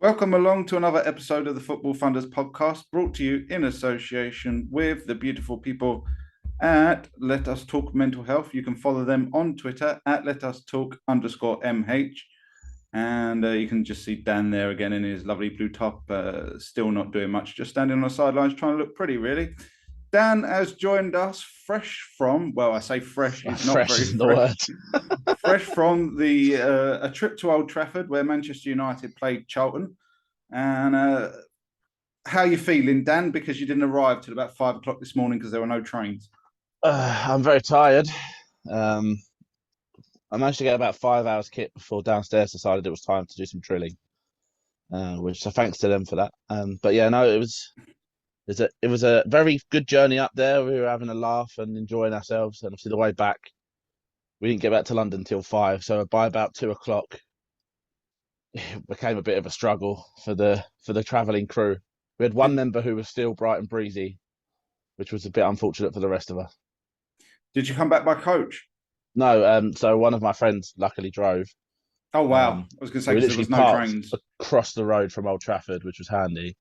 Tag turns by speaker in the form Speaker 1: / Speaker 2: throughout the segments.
Speaker 1: Welcome along to another episode of the Football Funders podcast, brought to you in association with the beautiful people at Let Us Talk Mental Health. You can follow them on Twitter at Let Us Talk _MH. And you can just see Dan there again in his lovely blue top, still not doing much, just standing on the sidelines trying to look pretty, really. Dan has joined us fresh from, well, I say fresh, it's not
Speaker 2: Fresh
Speaker 1: very
Speaker 2: is the
Speaker 1: fresh.
Speaker 2: word.
Speaker 1: Fresh from a trip to Old Trafford where Manchester United played Charlton. And how are you feeling, Dan? Because you didn't arrive till about 5 o'clock this morning because there were no trains.
Speaker 2: I'm very tired. Um, I managed to get about 5 hours kit before downstairs decided it was time to do some drilling, which so thanks to them for that. But yeah, no, it was a very good journey up there. We were having a laugh and enjoying ourselves, and obviously the way back, we didn't get back to London till 5. So by about 2 o'clock, it became a bit of a struggle for the travelling crew. We had one
Speaker 1: Did,
Speaker 2: member who was still bright and breezy, which was a bit unfortunate for the rest of us.
Speaker 1: did you come back by coach?
Speaker 2: No, so one of my friends luckily drove.
Speaker 1: Oh, wow. I
Speaker 2: Um,
Speaker 1: was going to say
Speaker 2: so we
Speaker 1: because there
Speaker 2: literally
Speaker 1: was no
Speaker 2: parked
Speaker 1: trains.
Speaker 2: across the road from Old Trafford, which was handy.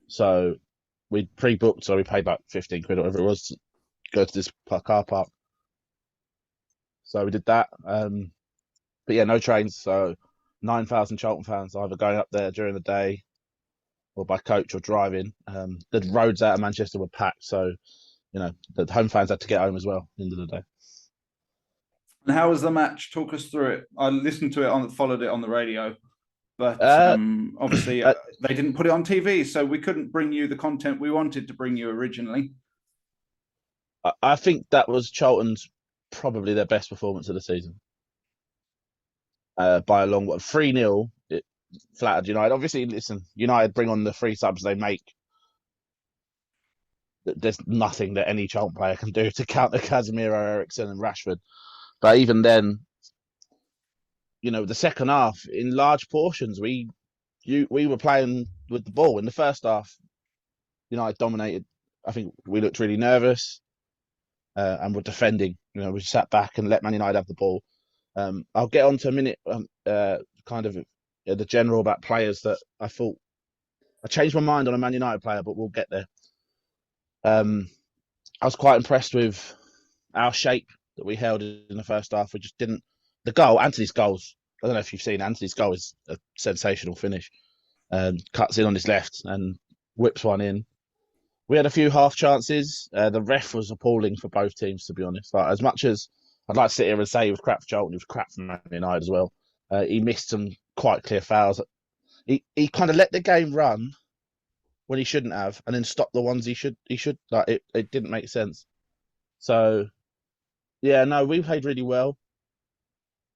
Speaker 2: So we pre-booked, so we paid like 15 quid or whatever it was to go to this car park. So we did that. But yeah, no trains. So 9,000 Charlton fans either going up there during the day or by coach or driving. The roads out of Manchester were packed, so the home fans had to get home as well at the end of the day.
Speaker 1: And how was the match? Talk us through it. I listened to it followed it on the radio, but
Speaker 2: Uh,
Speaker 1: obviously
Speaker 2: uh,
Speaker 1: they didn't put it on TV, so we couldn't bring you the content we wanted to bring you originally.
Speaker 2: I think that was Charlton's probably their best performance of the season. By a long one. 3-0, it flattered United. Obviously, listen, United bring on the free subs they make. There's nothing that any Charlton player can do to counter Casemiro, Eriksen, and Rashford. But even then, the second half, in large portions, we were playing with the ball. In the first half, United dominated. I think we looked really nervous and were defending. We sat back and let Man United have the ball. I'll get on to a minute, kind of the general about players that I thought I changed my mind on a Man United player, but we'll get there. I was quite impressed with our shape that we held in the first half. We just didn't. The goal, Anthony's goals. I don't know if you've seen Anthony's goal is a sensational finish. Cuts in on his left and whips one in. We had a few half chances. The ref was appalling for both teams, to be honest. Like, as much as I'd like to sit here and say he was crap for Charlton, he was crap for Man United as well. He missed some quite clear fouls. He kind of let the game run when he shouldn't have, and then stopped the ones he should. Like it didn't make sense. So yeah, no, we played really well.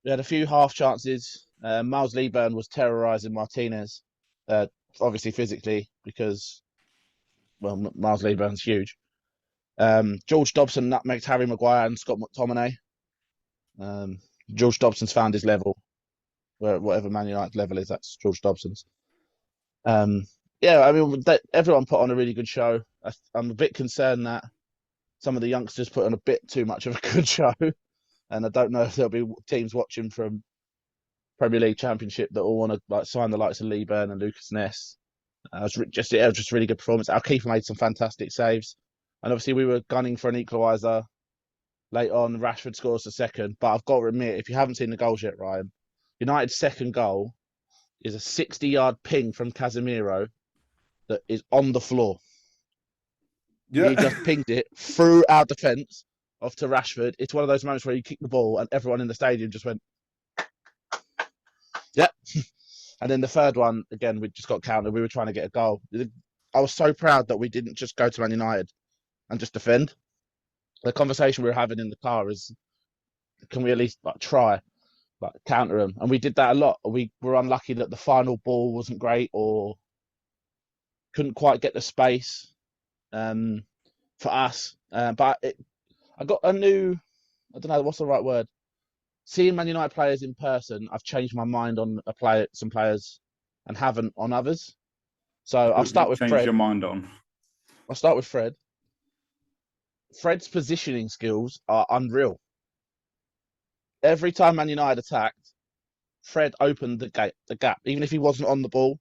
Speaker 2: We had a few half chances. Miles Leeburn was terrorising Martinez, uh, obviously physically because Miles Leeburn's huge. George Dobson nutmegged Harry Maguire and Scott McTominay. George Dobson's found his level, whatever Man United's level is, that's George Dobson's. Yeah, I mean, everyone put on a really good show. I'm a bit concerned that some of the youngsters put on a bit too much of a good show, and I don't know if there'll be teams watching from Premier League Championship that all want to like sign the likes of Leeburn and Lucas Ness. It was just a really good performance. Our keeper made some fantastic saves, and obviously we were gunning for an equaliser late on. Rashford scores the second, but I've got to admit, if you haven't seen the goals yet, Ryan, United's second goal is a 60-yard ping from Casemiro that is on the floor.
Speaker 1: Yeah.
Speaker 2: He just pinged it through our defence off to Rashford. It's one of those moments where you kick the ball and everyone in the stadium just went, yep. And then the third one, again, we just got countered. We were trying to get a goal. I was so proud that we didn't just go to Man United and just defend. The conversation we were having in the car is, can we at least try, counter them? And we did that a lot. We were unlucky that the final ball wasn't great or couldn't quite get the space for us. But I got a new, I don't know, what's the right word? Seeing Man United players in person, I've changed my mind on some players and haven't on others. So I'll start with
Speaker 1: Changed
Speaker 2: Fred.
Speaker 1: your mind on.
Speaker 2: I'll start with Fred. Fred's positioning skills are unreal. Every time Man United attacked, Fred opened the gap. Even if he wasn't on the ball,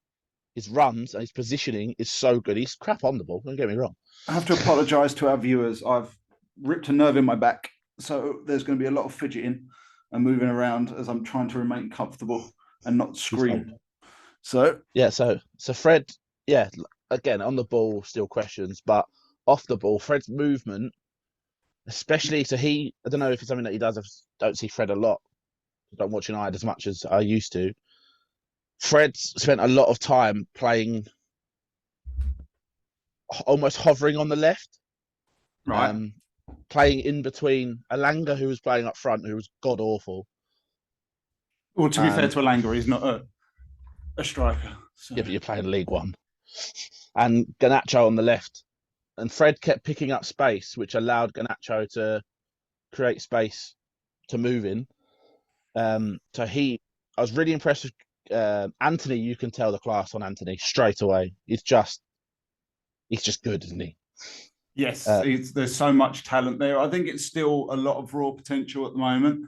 Speaker 2: his runs and his positioning is so good. He's crap on the ball. Don't get me wrong.
Speaker 1: I have to apologise to our viewers. I've ripped a nerve in my back, so there's going to be a lot of fidgeting and moving around as I'm trying to remain comfortable and not scream. So
Speaker 2: yeah, so Fred, yeah, again on the ball still questions, but off the ball, Fred's movement, especially I don't know if it's something that he does. I don't see Fred a lot. I don't watch United as much as I used to. Fred spent a lot of time playing, almost hovering on the left,
Speaker 1: right.
Speaker 2: Playing in between Alanga, who was playing up front, who was god awful.
Speaker 1: Well, to be fair to Alanga, he's not a striker. So.
Speaker 2: Yeah, but you're playing League One. And Garnacho on the left. And Fred kept picking up space, which allowed Garnacho to create space to move in. I was really impressed with Anthony. You can tell the class on Anthony straight away. He's just good, isn't he?
Speaker 1: Yes, there's so much talent there. I think it's still a lot of raw potential at the moment,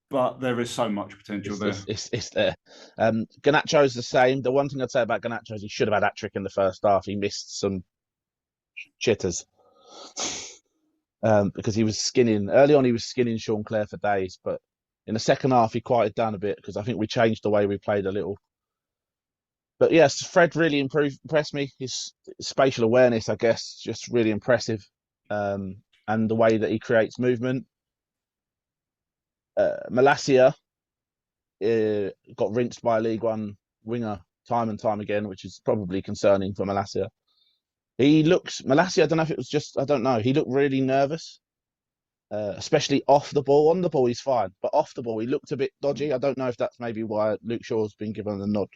Speaker 1: but there is so much potential there.
Speaker 2: It's there. Garnacho's the same. The one thing I'd say about Garnacho is he should have had hat-trick in the first half. He missed some chitters because he was skinning. Early on, he was skinning Sean Clare for days, but in the second half, he quieted down a bit because I think we changed the way we played a little. But yes, Fred really impressed me. His spatial awareness, I guess, just really impressive. And the way that he creates movement. Malacia got rinsed by a League One winger time and time again, which is probably concerning for Malacia. Malacia, I don't know if it was just, I don't know. He looked really nervous, especially off the ball. On the ball, he's fine. But off the ball, he looked a bit dodgy. I don't know if that's maybe why Luke Shaw's been given the nod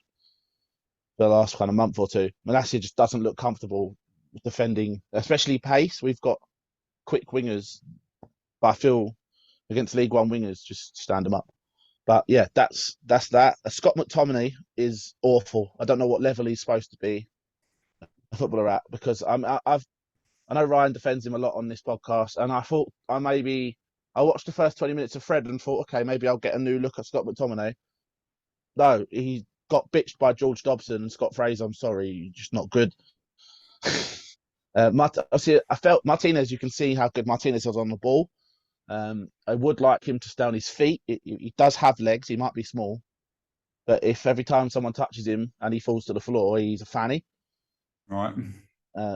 Speaker 2: the last kind of month or two. Malacia just doesn't look comfortable defending, especially pace. We've got quick wingers, but I feel against League One wingers, just stand them up. But yeah, that's that. Scott McTominay is awful. I don't know what level he's supposed to be a footballer at, because I know Ryan defends him a lot on this podcast, and I thought I watched the first 20 minutes of Fred and thought, okay, maybe I'll get a new look at Scott McTominay. No, he got bitched by George Dobson and Scott Fraser. I'm sorry, you're just not good. I felt Martinez, you can see how good Martinez was on the ball. I would like him to stay on his feet. He does have legs. He might be small, but if every time someone touches him and he falls to the floor, he's a fanny.
Speaker 1: Right.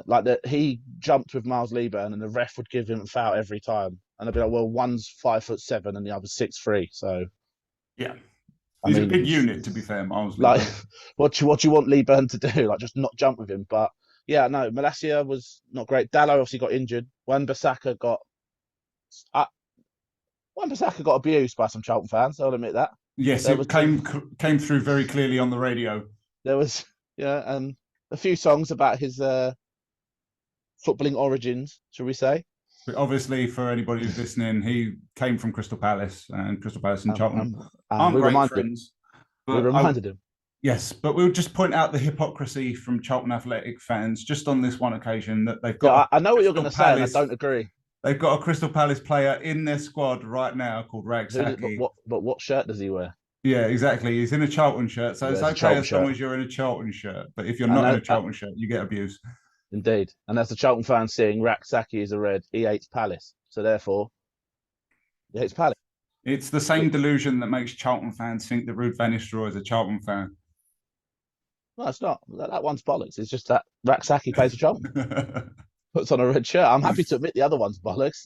Speaker 2: Like that, he jumped with Miles Lieberman and the ref would give him a foul every time. And I'd be like, well, one's 5'7" and the other's 6'3". So
Speaker 1: yeah, he's a big unit, to be fair, Miles.
Speaker 2: Like, what do you want Lieberman to do? Like, just not jump with him. But yeah, no, Malacia was not great. Dallo obviously got injured. Wan-Bissaka got abused by some Charlton fans. I'll admit that.
Speaker 1: Yes, it came through very clearly on the radio.
Speaker 2: There was a few songs about his footballing origins, shall we say?
Speaker 1: But obviously, for anybody who's listening, he came from Crystal Palace, and Crystal Palace and Charlton aren't great friends.
Speaker 2: We reminded him.
Speaker 1: Yes, but we'll just point out the hypocrisy from Charlton Athletic fans just on this one occasion that they've got.
Speaker 2: Yeah, I know what you're going to say, and I don't agree.
Speaker 1: They've got a Crystal Palace player in their squad right now called Ragsaki.
Speaker 2: But what shirt does he wear?
Speaker 1: Yeah, exactly. He's in a Charlton shirt, so it's okay as long as you're in a Charlton shirt. But if you're not in a Charlton shirt, you get abuse.
Speaker 2: Indeed. And as the Charlton fan saying, Ragsaki is a red, he hates Palace. So therefore, he hates Palace.
Speaker 1: It's the same delusion that makes Charlton fans think that Ruud van Nistelrooy is a Charlton fan.
Speaker 2: No, it's not. That one's bollocks. It's just that Ragsaki plays for Charlton. Puts on a red shirt. I'm happy to admit the other one's bollocks.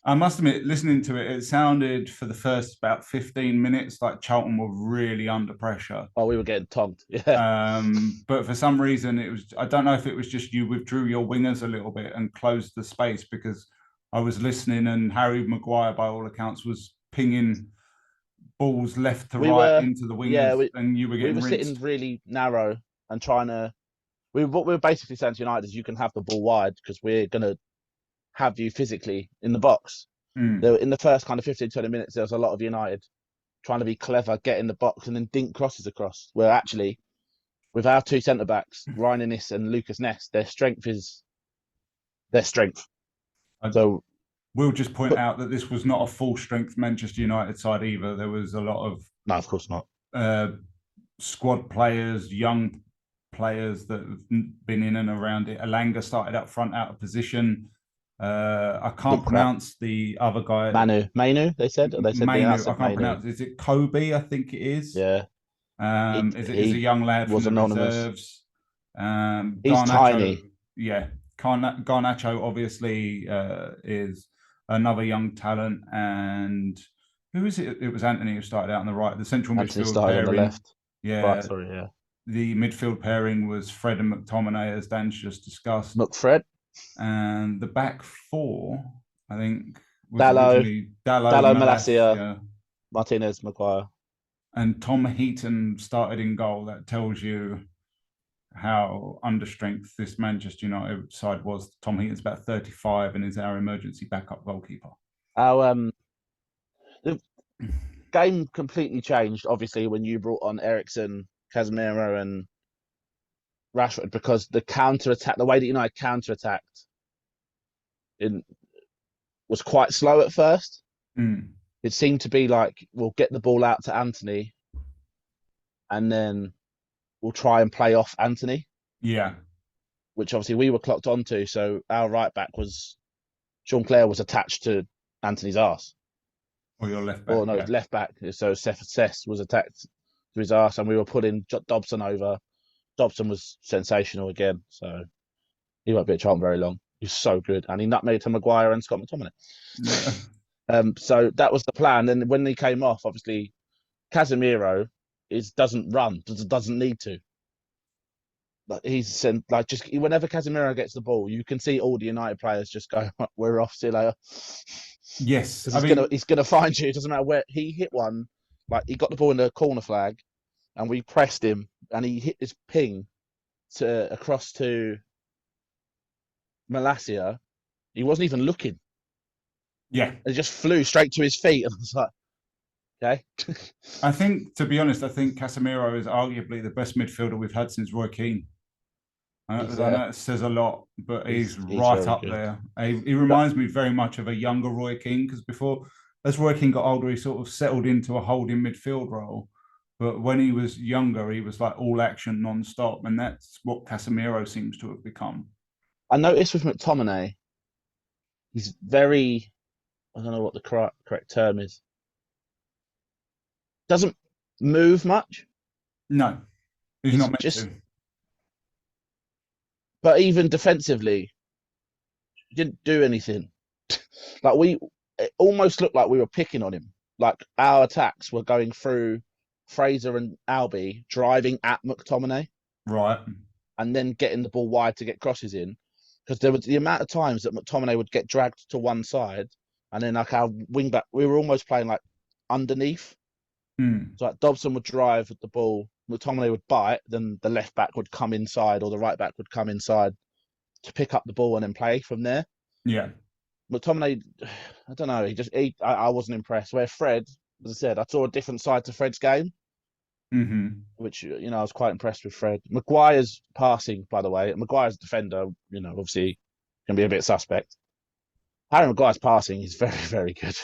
Speaker 1: I must admit, listening to it, it sounded for the first about 15 minutes like Charlton were really under pressure.
Speaker 2: Oh, we were getting togged. Yeah.
Speaker 1: But for some reason, I don't know if it was just you withdrew your wingers a little bit and closed the space, because I was listening and Harry Maguire, by all accounts, was pinging balls left to right into the wingers, and you were getting rinsed.
Speaker 2: Sitting really narrow and trying to. What we were basically saying to United is you can have the ball wide because we're going to have you physically in the box. In the first kind of 15, 20 minutes, there was a lot of United trying to be clever, get in the box and then dink crosses across, where actually, with our two centre-backs, Ryan Inniss and Lucas Ness, their strength is their strength. So
Speaker 1: we'll just point out that this was not a full-strength Manchester United side either. There was a lot of...
Speaker 2: No, of course not.
Speaker 3: squad players, young players that have been in and around it. Alanga started up front out of position. I can't pronounce the other guy.
Speaker 2: Manu, they said
Speaker 3: Manu. I can't pronounce. Is it Kobe? I think it is.
Speaker 2: Yeah.
Speaker 3: Is a young lad from the reserves.
Speaker 2: He's tiny.
Speaker 3: Yeah. Garnacho obviously is another young talent. And who is it? It was Anthony who started out on the right. The central midfield pairing.
Speaker 2: On the left.
Speaker 3: Yeah.
Speaker 2: Right, sorry, yeah.
Speaker 3: The midfield pairing was Fred and McTominay, as Dan's just discussed.
Speaker 2: McFred.
Speaker 3: And the back four, I think, was
Speaker 2: Dalot,
Speaker 3: Malacia,
Speaker 2: Martinez, Maguire.
Speaker 3: And Tom Heaton started in goal. That tells you how understrength this Manchester United side was. Tom Heaton's about 35 and is our emergency backup goalkeeper.
Speaker 2: The game completely changed, obviously, when you brought on Eriksen, Casemiro and Rashford, because the counter-attack, the way that United counter-attacked was quite slow at first. It seemed to be like, we'll get the ball out to Anthony and then we'll try and play off Anthony.
Speaker 3: Yeah.
Speaker 2: Which obviously we were clocked onto. So our right back Sean Clare was attached to Anthony's arse.
Speaker 3: Or your left back.
Speaker 2: Left back. So Seth was attached to his arse and we were putting Dobson over. Dobson was sensational again. So he won't be at Charlton very long. He's so good. And he nutmegged to Maguire and Scott McTominay. Yeah. So that was the plan. And when he came off, obviously, Casemiro doesn't run, doesn't need to. But just whenever Casemiro gets the ball, you can see all the United players just go, "We're off, see you later."
Speaker 3: Yes,
Speaker 2: he's gonna find you. It doesn't matter where he hit one. Like he got the ball in the corner flag, and we pressed him, and he hit this ping across to Malacia. He wasn't even looking.
Speaker 3: Yeah,
Speaker 2: it just flew straight to his feet, and I was like, "Okay."
Speaker 3: I think, to be honest, Casemiro is arguably the best midfielder we've had since Roy Keane. I know it says a lot, but he's right up there. He reminds me very much of a younger Roy Keane, because before, as Roy Keane got older, he sort of settled into a holding midfield role. But when he was younger, he was like all action, non-stop, and that's what Casemiro seems to have become.
Speaker 2: I noticed with McTominay, he's very, I don't know what the correct term is, doesn't move much.
Speaker 3: No, he's not meant to.
Speaker 2: But even defensively, he didn't do anything. It almost looked like we were picking on him. Like our attacks were going through Fraser and Albie, driving at McTominay.
Speaker 3: Right.
Speaker 2: And then getting the ball wide to get crosses in. Because there was the amount of times that McTominay would get dragged to one side, and then like our wing back, we were almost playing like underneath. So like Dobson would drive with the ball, McTominay would bite, then the left back would come inside or the right back would come inside to pick up the ball and then play from there.
Speaker 3: Yeah.
Speaker 2: McTominay, I don't know, I wasn't impressed. Where Fred, as I said, I saw a different side to Fred's game, which, I was quite impressed with Fred. Maguire's passing, by the way, Maguire's defender, obviously can be a bit suspect. Harry Maguire's passing is very, very good.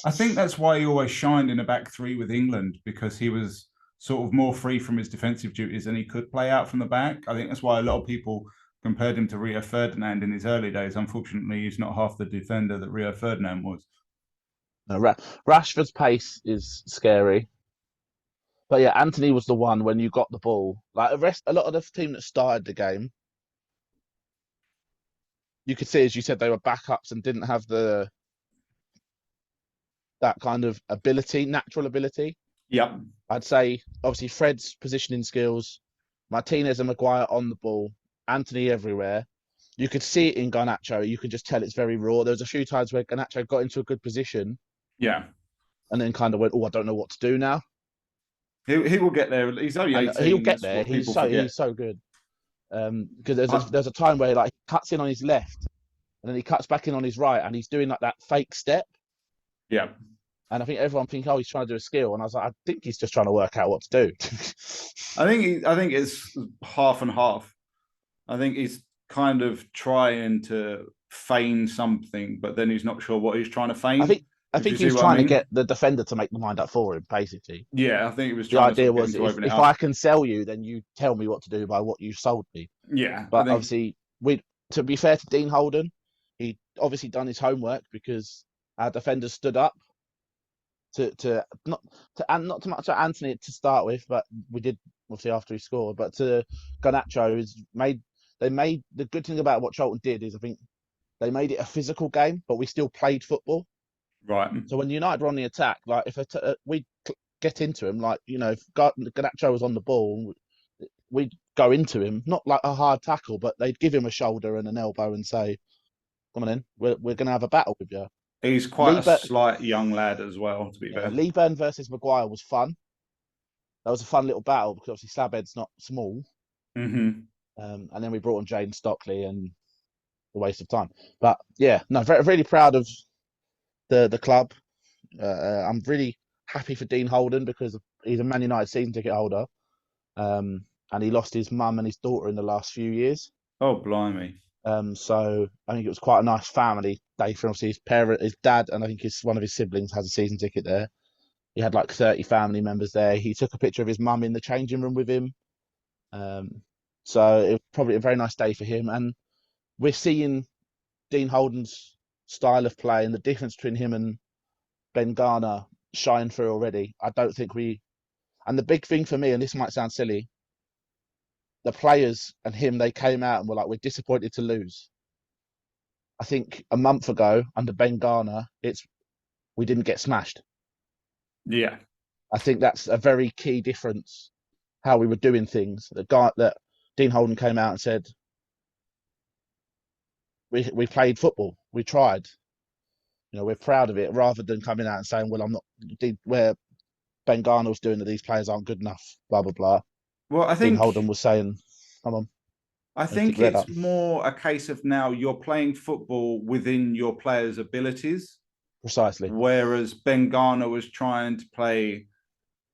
Speaker 3: I think that's why he always shined in a back three with England, because he was sort of more free from his defensive duties and he could play out from the back. I think that's why a lot of people compared him to Rio Ferdinand in his early days. Unfortunately, he's not half the defender that Rio Ferdinand was.
Speaker 2: Rashford's pace is scary. But yeah, Anthony was the one when you got the ball. Like a lot of the team that started the game, you could see, as you said, they were backups and didn't have that kind of ability, natural ability.
Speaker 3: Yeah.
Speaker 2: I'd say, obviously, Fred's positioning skills, Martinez and Maguire on the ball, Anthony everywhere. You could see it in Garnacho. You could just tell it's very raw. There was a few times where Garnacho got into a good position.
Speaker 3: Yeah.
Speaker 2: And then kind of went, I don't know what to do now.
Speaker 3: He will get there. He's only 18.
Speaker 2: He'll get there. He's so good. Because there's a time where he cuts in on his left and then he cuts back in on his right and he's doing like that fake step.
Speaker 3: Yeah.
Speaker 2: And I think everyone thinks, he's trying to do a skill. And I was like, I think he's just trying to work out what to do.
Speaker 3: I think it's half and half. I think he's kind of trying to feign something, but then he's not sure what he's trying to feign.
Speaker 2: I
Speaker 1: If you
Speaker 2: think he
Speaker 1: see
Speaker 2: was
Speaker 1: what I
Speaker 2: trying to
Speaker 1: mean.
Speaker 2: get the defender to make the mind up for him, basically.
Speaker 1: Yeah, I think he was
Speaker 2: The
Speaker 1: trying to
Speaker 2: idea
Speaker 1: sort of get
Speaker 2: was
Speaker 1: him to open it
Speaker 2: if
Speaker 1: up.
Speaker 2: I can sell you, then you tell me what to do by what you sold me.
Speaker 1: Yeah, I
Speaker 2: But
Speaker 1: think
Speaker 2: obviously, to be fair to Dean Holden, he obviously done his homework because our defenders stood up and not too much at Anthony to start with, but we did obviously after he scored. But to Garnacho they made the good thing about what Charlton did is I think they made it a physical game, but we still played football.
Speaker 1: right.
Speaker 2: So when United were on the attack, like if we get into him, like if Garnacho was on the ball, we'd go into him, not like a hard tackle, but they'd give him a shoulder and an elbow and say, "Come on in, we're going to have a battle with you."
Speaker 1: He's quite a slight young lad as well, to be fair.
Speaker 2: Lee Burn versus Maguire was fun. That was a fun little battle because obviously Slabhead's not small.
Speaker 1: Mm-hmm.
Speaker 2: And then we brought on Jaden Stockley and a waste of time. But yeah, no, very really proud of the club. I'm really happy for Dean Holden because he's a Man United season ticket holder. And he lost his mum and his daughter in the last few years.
Speaker 1: Oh, blimey.
Speaker 2: So I think it was quite a nice family day for him. Obviously his dad, and I think one of his siblings has a season ticket there. He had like 30 family members there. He took a picture of his mum in the changing room with him. So it was probably a very nice day for him. And we're seeing Dean Holden's style of play and the difference between him and Ben Garner shine through already. I don't think and the big thing for me, and this might sound silly, the players and him, they came out and were like, we're disappointed to lose. I think a month ago under Ben Garner, we didn't get smashed.
Speaker 1: Yeah.
Speaker 2: I think that's a very key difference how we were doing things. That Dean Holden came out and said, we played football, we tried. We're proud of it, rather than coming out and saying, well, I'm not, where Ben Garner was doing that these players aren't good enough, blah, blah, blah.
Speaker 1: Well, I think
Speaker 2: Dean Holden was saying, come on.
Speaker 1: I think it's more a case of now you're playing football within your players' abilities.
Speaker 2: Precisely.
Speaker 1: Whereas Ben Garner was trying to play.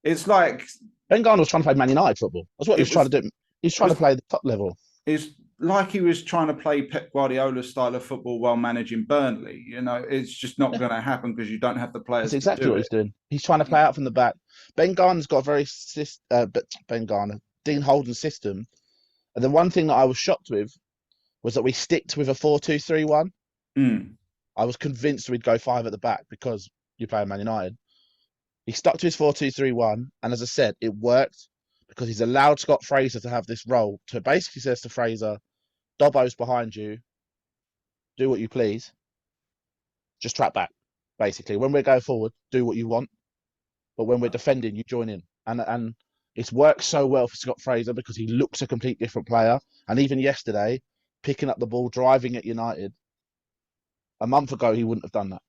Speaker 1: It's like
Speaker 2: Ben Garner was trying to play Man United football. That's what he was trying to do. He's trying to play the top level.
Speaker 1: It's like he was trying to play Pep Guardiola's style of football while managing Burnley. It's just not going to happen because you don't have the players.
Speaker 2: That's exactly what he's doing. He's trying to play out from the back. Ben Garner's got Dean Holden's system. And the one thing that I was shocked with was that we sticked with a 4-2-3-1. I was convinced we'd go 5 at the back because you play Man United. He stuck to his 4-2-3-1, and as I said, it worked because he's allowed Scott Fraser to have this role. To basically says to Fraser, Dobbo's behind you, do what you please, just track back. Basically, when we're going forward, do what you want, but when we're defending, you join in. And it's worked so well for Scott Fraser because he looks a complete different player. And even yesterday, picking up the ball, driving at United, a month ago he wouldn't have done that.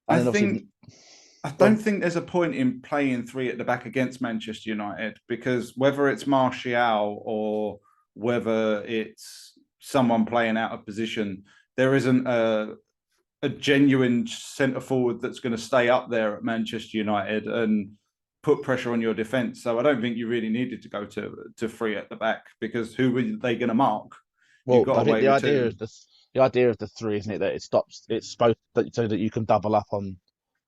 Speaker 1: I don't think there's a point in playing 3 at the back against Manchester United, because whether it's Martial or whether it's someone playing out of position, there isn't a genuine centre forward that's going to stay up there at Manchester United and put pressure on your defence. So I don't think you really needed to go to 3 at the back, because who were they going to mark?
Speaker 2: Well, I think the idea of the 3, isn't it, that it's supposed so that you can double up on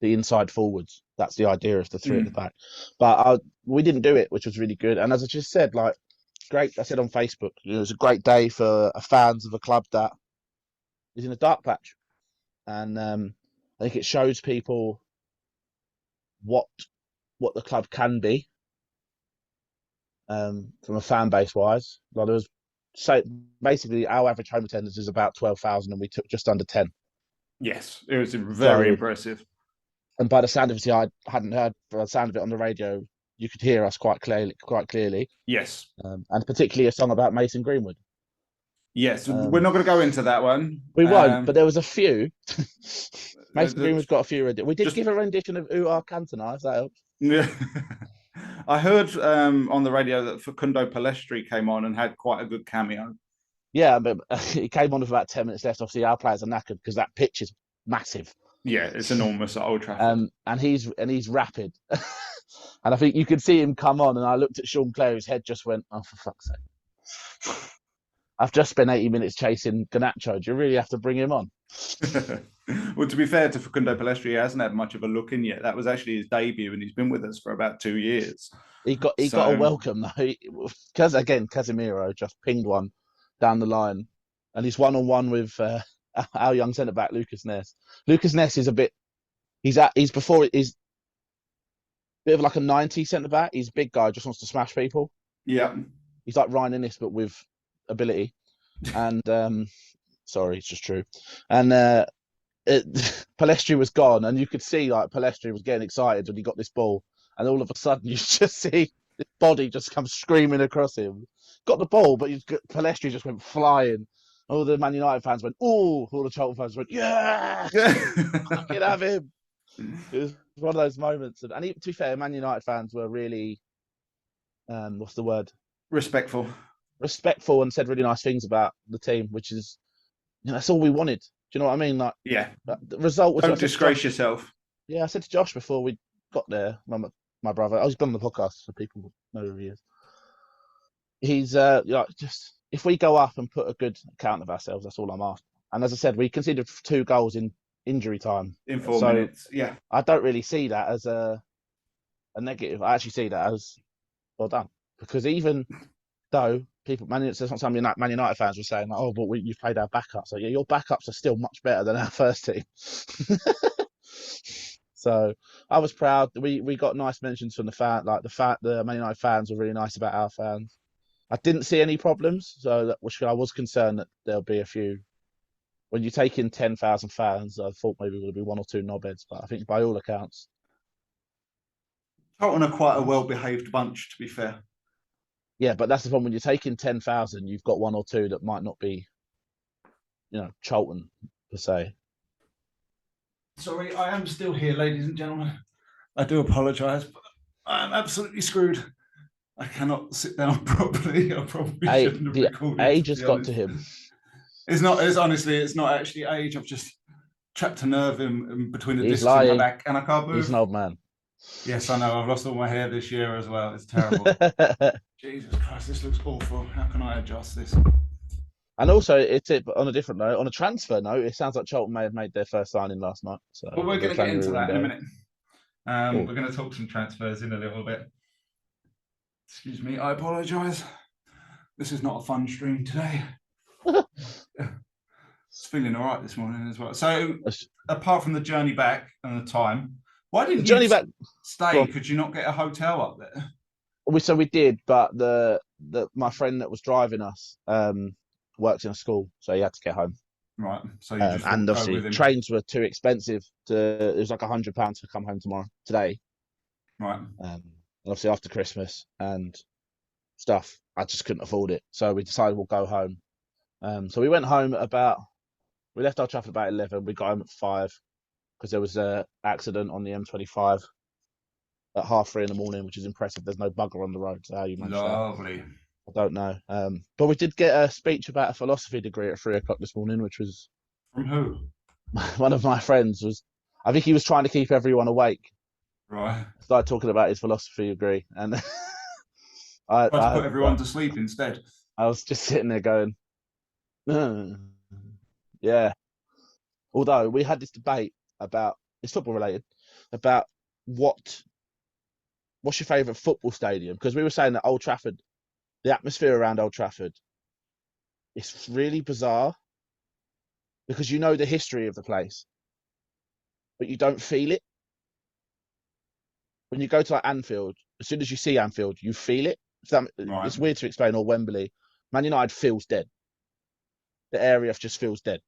Speaker 2: the inside forwards. That's the idea of the 3 at the back. But we didn't do it, which was really good. And as I just said, great. I said on Facebook, it was a great day for fans of a club that is in a dark patch. And I think it shows people what the club can be from a fan base wise. Basically our average home attendance is about 12,000 and we took just under 10.
Speaker 1: Yes, it was very impressive.
Speaker 2: And by the sound of it, I hadn't heard the sound of it on the radio. You could hear us quite clearly.
Speaker 1: Yes.
Speaker 2: And particularly a song about Mason Greenwood.
Speaker 1: Yes, we're not going to go into that one.
Speaker 2: We won't, but there was a few. Mason Greenwood's got a few. We did give a rendition of Ooh Ah Cantona, if that helps.
Speaker 1: Yeah. I heard on the radio that Facundo Palestri came on and had quite a good cameo.
Speaker 2: Yeah, but he came on with about 10 minutes left. Obviously, our players are knackered because that pitch is massive.
Speaker 1: Yeah, it's enormous at Old Trafford.
Speaker 2: And he's rapid. And I think you could see him come on, and I looked at Sean Clare, whose head just went, oh, for fuck's sake. I've just spent 80 minutes chasing Garnacho. Do you really have to bring him on?
Speaker 1: Well, to be fair to Facundo Palestri, he hasn't had much of a look in yet. That was actually his debut, and he's been with us for about 2 years.
Speaker 2: He got a welcome though, because again Casemiro just pinged one down the line, and he's 1-on-1 with our young centre back Lucas Ness. Lucas Ness is he's a bit of like a 90 centre back. He's a big guy, just wants to smash people.
Speaker 1: Yeah,
Speaker 2: he's like Ryan Innes but with ability, and sorry, it's just true. And Palestri was gone, and you could see like Palestri was getting excited when he got this ball. And all of a sudden, you just see his body just come screaming across him. Got the ball, but Palestri just went flying. All the Man United fans went, "Oh!" All the Charlton fans went, "Yeah, I can have him." It was one of those moments. And to be fair, Man United fans were really, what's the word?
Speaker 1: Respectful,
Speaker 2: and said really nice things about the team, which is, that's all we wanted. Do you know what I mean? Like,
Speaker 1: yeah.
Speaker 2: The result was.
Speaker 1: Don't disgrace yourself.
Speaker 2: Yeah, I said to Josh before we got there, my brother, he's been on the podcast, so people know who he is. He's just, if we go up and put a good account of ourselves, that's all I'm after. And as I said, we conceded 2 goals in injury time
Speaker 1: in 4 minutes. Yeah,
Speaker 2: I don't really see that as a negative. I actually see that as well done, because even though Man United fans were saying, "Oh, but you've played our backups," so yeah, your backups are still much better than our first team. So I was proud. We got nice mentions from the Man United fans were really nice about our fans. I didn't see any problems, so I was concerned that there'll be a few. When you take in 10,000 fans, I thought maybe there would be 1 or 2 knobheads, but I think by all accounts,
Speaker 1: Charlton are quite a well-behaved bunch, to be fair.
Speaker 2: Yeah, but that's the problem. When you take in 10,000, you've got 1 or 2 that might not be, Charlton per se.
Speaker 3: Sorry, I am still here, ladies and gentlemen. I do apologise, but I'm absolutely screwed. I cannot sit down properly. I probably shouldn't have recorded.
Speaker 2: Age has got to him.
Speaker 3: It's not actually age. I've just trapped a nerve in between the discs in my back, and I can't move.
Speaker 2: He's an old man.
Speaker 3: Yes, I know. I've lost all my hair this year as well. It's terrible. Jesus Christ, this looks awful. How can I adjust this?
Speaker 2: And also, on a different note, on a transfer note, it sounds like Charlton may have made their first signing last night. So
Speaker 3: we're going to get into that in a minute. We're going to talk some transfers in a little bit. Excuse me, I apologise. This is not a fun stream today. It's feeling all right this morning as well. So, apart from the journey back and the time, why didn't you stay? Could you not get a hotel up there?
Speaker 2: So we did, but my friend that was driving us works in a school, so he had to get home.
Speaker 3: Right. So you just
Speaker 2: and obviously trains were too expensive. It was like £100 to come home today.
Speaker 3: Right.
Speaker 2: Obviously after Christmas and stuff, I just couldn't afford it. So we decided we'll go home. So we went home we left Old Trafford about 11. We got home at 5 because there was an accident on the M25 at 3:30 in the morning, which is impressive. There's no bugger on the road. So how you manage
Speaker 3: Lovely.
Speaker 2: that? I don't know. But we did get a speech about a philosophy degree at 3:00 this morning, which was
Speaker 3: from who?
Speaker 2: One of my friends I think he was trying to keep everyone awake.
Speaker 3: Right.
Speaker 2: Started talking about his philosophy degree, and
Speaker 3: I put everyone to sleep instead.
Speaker 2: I was just sitting there going, yeah. Although we had this debate about, it's football related, about what's your favourite football stadium? Because we were saying that Old Trafford, the atmosphere around Old Trafford, it's really bizarre because you know the history of the place, but you don't feel it. When you go to like Anfield, as soon as you see Anfield, you feel it.
Speaker 3: Right.
Speaker 2: It's weird to explain, or Wembley. Man United feels dead. The area just feels dead.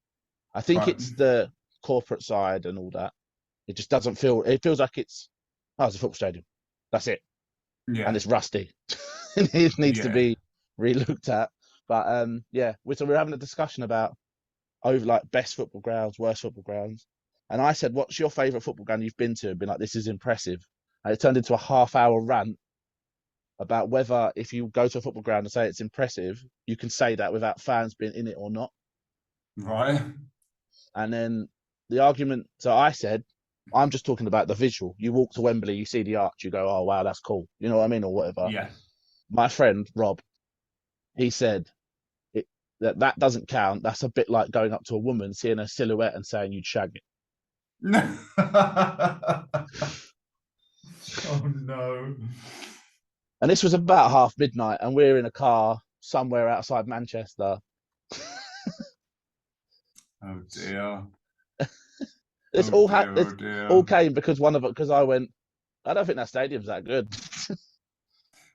Speaker 2: I think it's the corporate side and all that. It just doesn't feel, it feels like it's a football stadium. That's it.
Speaker 3: Yeah.
Speaker 2: And it's rusty. It needs to be re-looked at. But we're having a discussion about best football grounds, worst football grounds. And I said, what's your favourite football ground you've been to? And been like, this is impressive. And it turned into a half-hour rant about whether if you go to a football ground and say it's impressive, you can say that without fans being in it or not.
Speaker 3: Right.
Speaker 2: And then the argument, so I said, I'm just talking about the visual. You walk to Wembley, you see the arch, you go, oh, wow, that's cool. You know what I mean? Or whatever.
Speaker 3: Yeah.
Speaker 2: My friend, Rob, he said, that doesn't count. That's a bit like going up to a woman, seeing her silhouette, and saying you'd shag it.
Speaker 3: Oh no!
Speaker 2: And this was about midnight, and we're in a car somewhere outside Manchester.
Speaker 3: Oh dear!
Speaker 2: This all came because I went, I don't think that stadium's that good.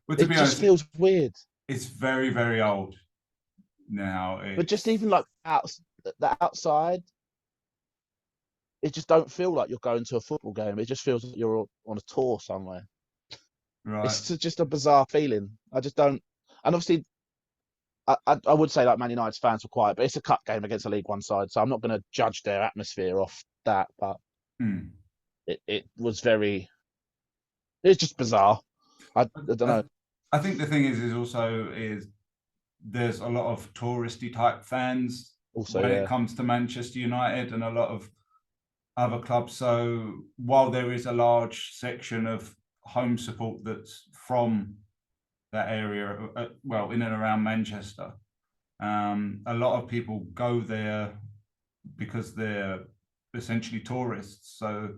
Speaker 3: But to
Speaker 2: it
Speaker 3: be
Speaker 2: just
Speaker 3: honest,
Speaker 2: feels weird.
Speaker 3: It's very, very old now.
Speaker 2: But just even like the outside, it just don't feel like you're going to a football game. It just feels like you're on a tour somewhere.
Speaker 3: Right.
Speaker 2: It's just a bizarre feeling. I just don't. And obviously, I would say like Man United's fans were quiet, but it's a cup game against a League One side, so I'm not going to judge their atmosphere off that. But it was very. It's just bizarre. I don't know.
Speaker 3: I think the thing is also there's a lot of touristy type fans
Speaker 2: also
Speaker 3: when it comes to Manchester United and a lot of other clubs. So while there is a large section of home support that's from that area, well, in and around Manchester, a lot of people go there because they're essentially tourists. So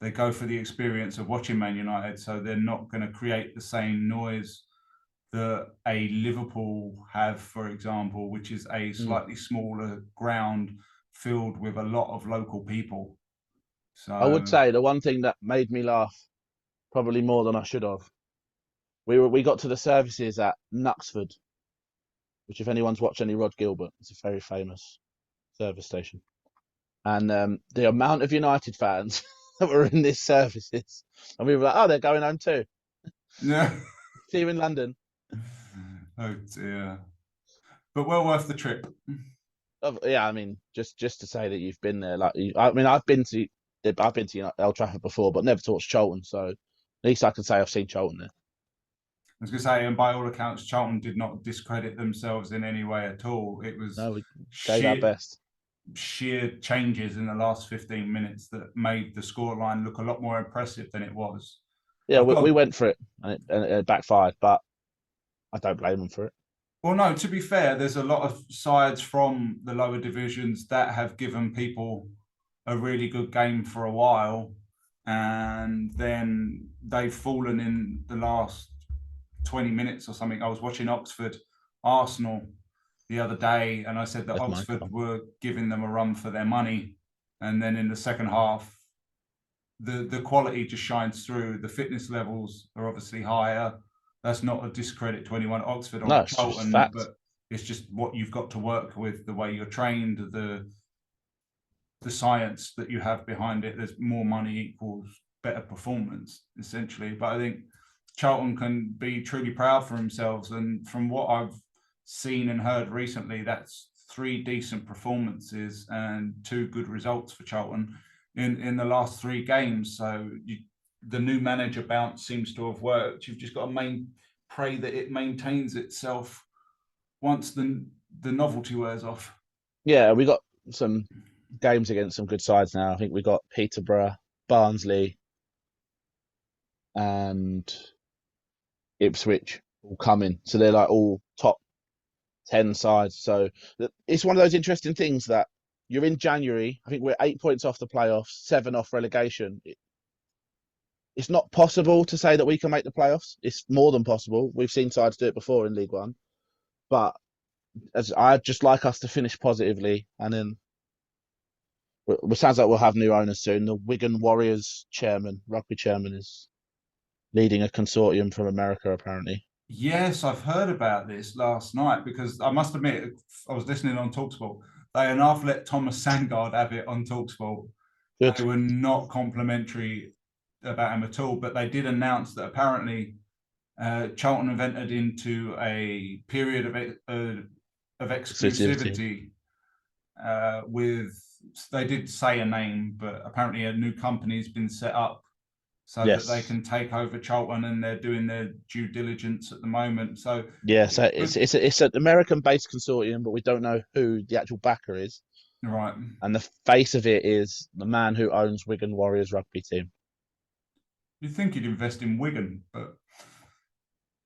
Speaker 3: they go for the experience of watching Man United. So they're not going to create the same noise that a Liverpool have, for example, which is a slightly smaller ground filled with a lot of local people. So
Speaker 2: I would say the one thing that made me laugh, probably more than I should have, we got to the services at Knutsford, which if anyone's watched any Rod Gilbert, it's a very famous service station. And the amount of United fans that were in these services, and we were like, oh, they're going home too.
Speaker 3: Yeah.
Speaker 2: See you in London.
Speaker 3: Oh dear. But well worth the trip.
Speaker 2: Yeah, I mean, just to say that you've been there, like, I've been to Old Trafford before, but never to watch Charlton. So at least I can say I've seen Charlton there.
Speaker 3: I was going to say, and by all accounts, Charlton did not discredit themselves in any way at all. It was
Speaker 2: we gave our best.
Speaker 3: Sheer changes in the last 15 minutes that made the scoreline look a lot more impressive than it was.
Speaker 2: Yeah, we went for it and it backfired, but I don't blame them for it.
Speaker 3: Well, no, to be fair, there's a lot of sides from the lower divisions that have given people a really good game for a while, and then they've fallen in the last 20 minutes or something. I was watching Oxford Arsenal the other day, and I said that Oxford were giving them a run for their money, and then in the second half, the quality just shines through. The fitness levels are obviously higher. That's not a discredit to anyone at Oxford or Charlton, but it's just what you've got to work with, the way you're trained, the science that you have behind it. There's more money equals better performance, essentially. But I think Charlton can be truly proud for themselves. And from what I've seen and heard recently, that's 3 decent performances and 2 good results for Charlton in the last 3 games. So the new manager bounce seems to have worked. You've just got to pray that it maintains itself once the novelty wears off.
Speaker 2: Yeah, we got some games against some good sides now. I think we got Peterborough, Barnsley, and Ipswich all coming. So they're like all top 10 sides. So it's one of those interesting things that you're in January. I think we're 8 points off the playoffs, 7 off relegation. It's not possible to say that we can make the playoffs. It's more than possible. We've seen sides do it before in League One. But I'd just like us to finish positively. And then it sounds like we'll have new owners soon. The Wigan Warriors rugby chairman, is leading a consortium from America, apparently.
Speaker 3: Yes, I've heard about this last night because I must admit, I was listening on TalkSport. They enough let Thomas Sandgaard have it on TalkSport. Good. They were not complimentary about him at all, but they did announce that apparently Charlton have entered into a period of exclusivity they did say a name, but apparently a new company has been set up so that they can take over Charlton, and they're doing their due diligence at the moment. So
Speaker 2: so it's an American-based consortium, but we don't know who the actual backer is.
Speaker 3: Right.
Speaker 2: And the face of it is the man who owns Wigan Warriors rugby team.
Speaker 3: You'd think he'd invest in Wigan, but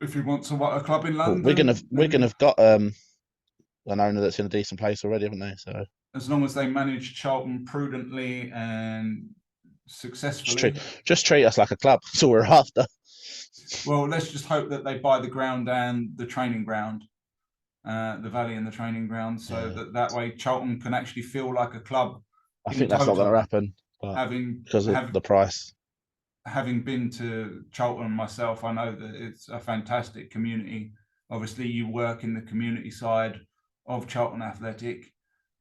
Speaker 3: if he wants a club in London,
Speaker 2: Wigan have got an owner that's in a decent place already, haven't they? So
Speaker 3: as long as they manage Charlton prudently and successfully,
Speaker 2: just treat us like a club. That's all we're after.
Speaker 3: Well, let's just hope that they buy the ground and the training ground, the Valley and the training ground, so that way Charlton can actually feel like a club.
Speaker 2: I think that's not going to happen, because of the price.
Speaker 3: Having been to Charlton myself, I know that it's a fantastic community. Obviously, you work in the community side of Charlton Athletic,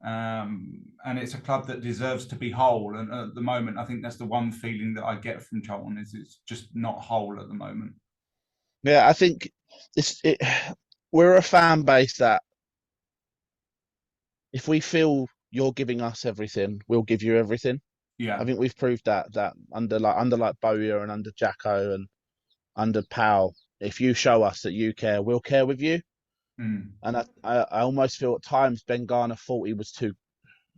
Speaker 3: and it's a club that deserves to be whole. And at the moment, I think that's the one feeling that I get from Charlton, is it's just not whole at the moment.
Speaker 2: Yeah, I think we're a fan base that if we feel you're giving us everything, we'll give you everything.
Speaker 3: Yeah,
Speaker 2: I think we've proved that under Bowyer and under Jacko and under Powell, if you show us that you care, we'll care with you. And I almost feel at times Ben Garner thought he was too.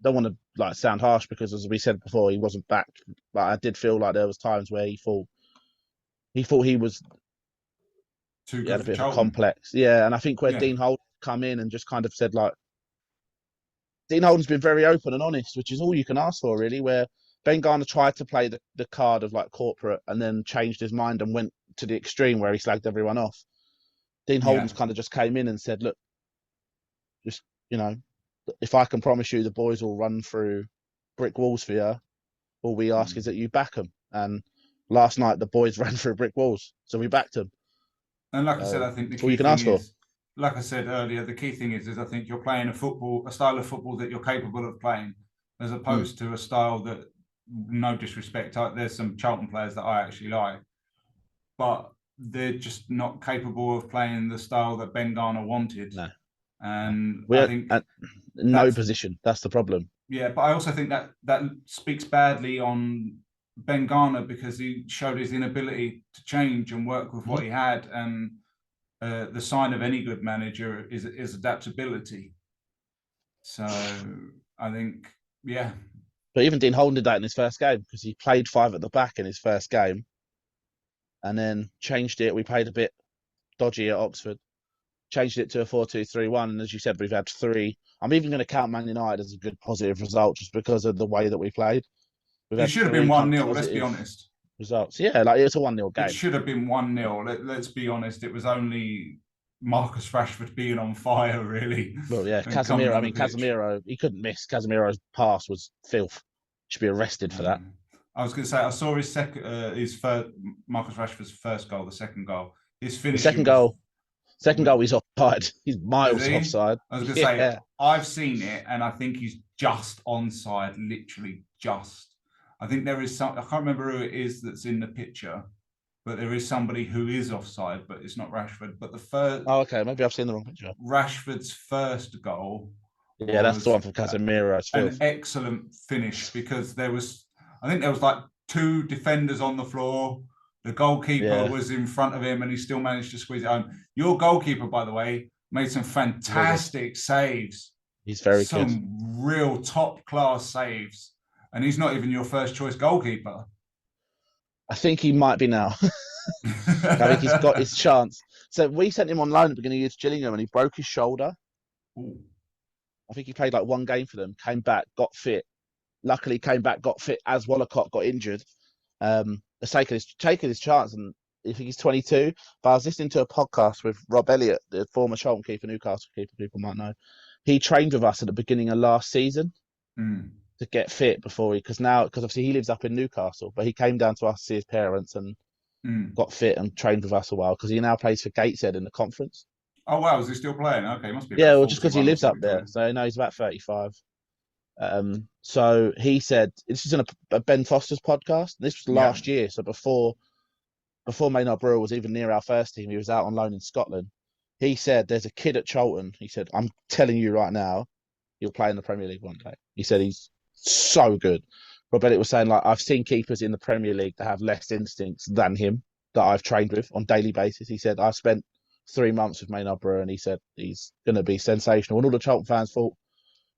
Speaker 2: Don't want to sound harsh, because as we said before, he wasn't backed, but I did feel like there was times where he thought he was
Speaker 3: too good.
Speaker 2: Had a bit of a complex, and I think where Dean Holden come in and just kind of said, like, Dean Holden's been very open and honest, which is all you can ask for, really. Where Ben Garner tried to play the card of like corporate and then changed his mind and went to the extreme where he slagged everyone off. Dean Holden's kind of just came in and said, look, just, if I can promise you the boys will run through brick walls for you, all we ask is that you back them. And last night the boys ran through brick walls, so we backed them.
Speaker 3: And like I said, I think the key thing is, like I said earlier, the key thing is I think you're playing a style of football that you're capable of playing, as opposed to a style that, no disrespect, there's some Charlton players that I actually like, but they're just not capable of playing the style that Ben Garner wanted.
Speaker 2: No.
Speaker 3: And
Speaker 2: I
Speaker 3: think
Speaker 2: at no position. That's the problem.
Speaker 3: Yeah, but I also think that speaks badly on Ben Garner, because he showed his inability to change and work with what he had. And the sign of any good manager is adaptability. So I think,
Speaker 2: But even Dean Holden did that in his first game, because he played 5 at the back in his first game and then changed it. We played a bit dodgy at Oxford, changed it to a 4-2-3-1. And as you said, we've had 3. I'm even going to count Man United as a good positive result, just because of the way that we played.
Speaker 3: It should have been 1-0, let's be honest.
Speaker 2: Results. Yeah, it's a 1-0 game.
Speaker 3: It should have been 1-0. Let's be honest. It was only Marcus Rashford being on fire, really.
Speaker 2: Well, yeah, Casemiro. Casemiro, he couldn't miss. Casemiro's pass was filth. Should be arrested for that.
Speaker 3: I was going to say, I saw his first, Marcus Rashford's first goal, the second goal. His finish.
Speaker 2: Second goal, he's offside. He's miles offside.
Speaker 3: I was going to say, I've seen it, and I think he's just onside, literally just. I think there is I can't remember who it is that's in the picture, but there is somebody who is offside, but it's not Rashford. But the first.
Speaker 2: Oh, okay. Maybe I've seen the wrong picture.
Speaker 3: Rashford's first goal.
Speaker 2: Yeah, that's the one from Casemiro.
Speaker 3: An excellent finish, because I think there was like 2 defenders on the floor. The goalkeeper was in front of him, and he still managed to squeeze it home. Your goalkeeper, by the way, made some fantastic saves.
Speaker 2: He's very good.
Speaker 3: Some real top class saves. And he's not even your first choice goalkeeper.
Speaker 2: I think he might be now. I think he's got his chance. So we sent him on loan at the beginning of the year to Gillingham, and he broke his shoulder.
Speaker 3: Ooh.
Speaker 2: I think he played like 1 game for them, came back, got fit. Luckily came back, got fit as Wallacott got injured. Taking his chance, and I think he's 22. But I was listening to a podcast with Rob Elliott, the former Charlton keeper, Newcastle keeper, people might know. He trained with us at the beginning of last season. To get fit before because obviously he lives up in Newcastle, but he came down to us to see his parents and got fit and trained with us a while, because he now plays for Gateshead in the conference.
Speaker 3: Oh wow, is he still playing? Okay, must be.
Speaker 2: Yeah, well, just because he lives up there, so no, he's about 35. So he said, this is in a Ben Foster's podcast. This was last year, so before Maynard Brewer was even near our first team, he was out on loan in Scotland. He said, "There's a kid at Charlton." He said, "I'm telling you right now, he'll play in the Premier League one day." He said he's so good. Rob Elliott was saying, like, I've seen keepers in the Premier League that have less instincts than him that I've trained with on a daily basis. He said, I spent 3 months with Maynard Brewer, and he said he's going to be sensational. And all the Charlton fans thought,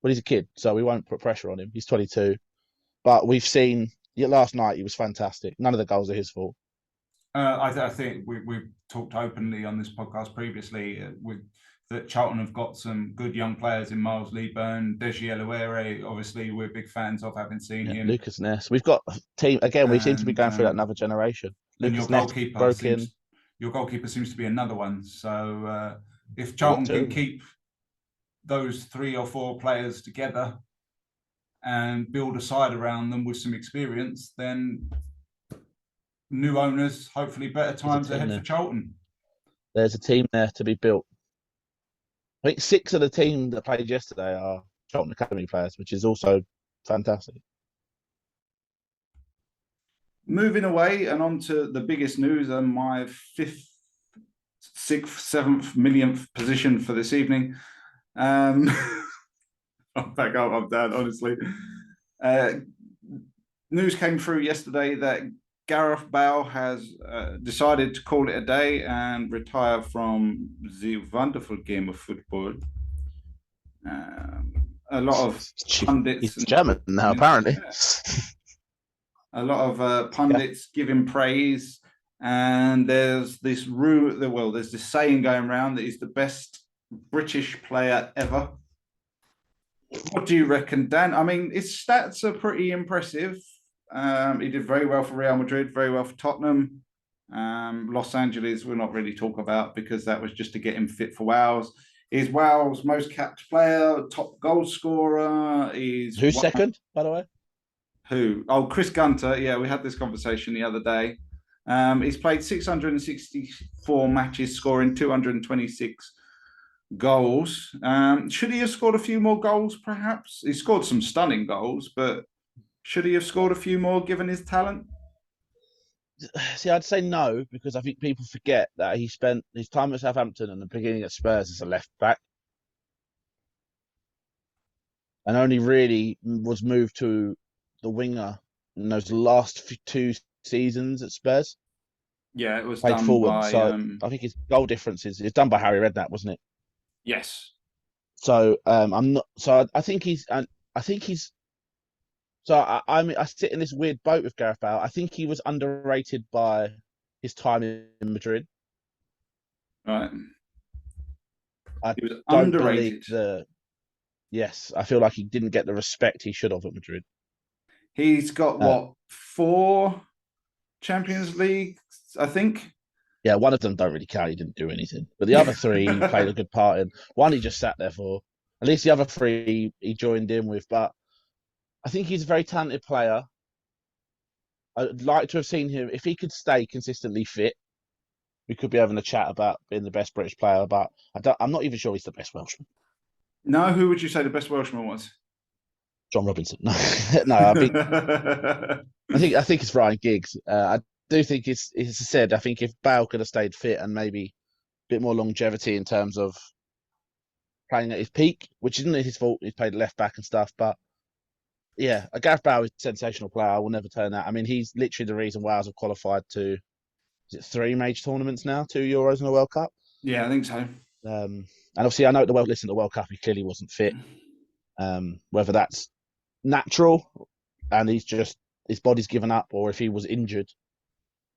Speaker 2: well, he's a kid, so we won't put pressure on him. He's 22. But we've seen, last night he was fantastic. None of the goals are his fault.
Speaker 3: I think we've talked openly on this podcast previously with that Charlton have got some good young players in Miles Lee-Burn, Deji Eluere. Obviously, we're big fans of having seen him.
Speaker 2: Lucas Ness. We've got a team again. We seem to be going through that another generation.
Speaker 3: And
Speaker 2: Lucas Ness broke in.
Speaker 3: Your goalkeeper seems to be another one. So if Charlton can keep those 3 or 4 players together and build a side around them with some experience, then new owners, hopefully better times ahead for Charlton.
Speaker 2: There's a team there to be built. I think 6 of the team that played yesterday are Charlton Academy players, which is also fantastic.
Speaker 1: Moving away and on to the biggest news and my 5th, 6th, 7th, millionth position for this evening. I'm back up, I'm down, honestly. News came through yesterday that Gareth Bale has decided to call it a day and retire from the wonderful game of football. A lot of pundits...
Speaker 2: He's German now, apparently.
Speaker 1: A lot of pundits give him praise, and there's this there's this saying going around that he's the best British player ever. What do you reckon, Dan? I mean, his stats are pretty impressive. He did very well for Real Madrid, very well for Tottenham. Los Angeles we'll not really talk about because that was just to get him fit for Wales. He's Wales' most capped player, top goal scorer.
Speaker 2: Who's second, by the way?
Speaker 1: Who? Oh, Chris Gunter. Yeah, we had this conversation the other day. He's played 664 matches, scoring 226 goals. Should he have scored a few more goals, perhaps? He scored some stunning goals, but should he have scored a few more given his talent?
Speaker 2: See, I'd say no, because I think people forget that he spent his time at Southampton and the beginning at Spurs as a left back. And only really was moved to the winger in those last 2 seasons at Spurs.
Speaker 1: Yeah, it was
Speaker 2: played
Speaker 1: done
Speaker 2: forward.
Speaker 1: by...
Speaker 2: So I think his goal difference is done by Harry Redknapp, wasn't it?
Speaker 1: Yes.
Speaker 2: So I'm not. So I think he's. I think he's. So I sit in this weird boat with Gareth Bale. I think he was underrated by his time in Madrid.
Speaker 1: Right.
Speaker 2: He was underrated. Yes, I feel like he didn't get the respect he should have at Madrid.
Speaker 1: He's got 4 Champions Leagues, I think.
Speaker 2: Yeah, one of them don't really count. He didn't do anything, but the other 3 he played a good part in. One he just sat there for. At least the other 3 he joined in with. But I think he's a very talented player. I'd like to have seen him if he could stay consistently fit. We could be having a chat about being the best British player, but I'm not even sure he's the best Welshman.
Speaker 1: No, who would you say the best Welshman was?
Speaker 2: John Robinson. No, I think it's Ryan Giggs. I do think it's as I said. I think if Bale could have stayed fit and maybe a bit more longevity in terms of playing at his peak, which isn't his fault. He's played left back and stuff, but yeah, Gareth Bale is a sensational player. I will never turn that. I mean, he's literally the reason Wales have qualified to 3 major tournaments now, 2 Euros and a World Cup.
Speaker 1: Yeah, I think so.
Speaker 2: And obviously, I know the World Cup, he clearly wasn't fit. Whether that's natural and his body's given up, or if he was injured,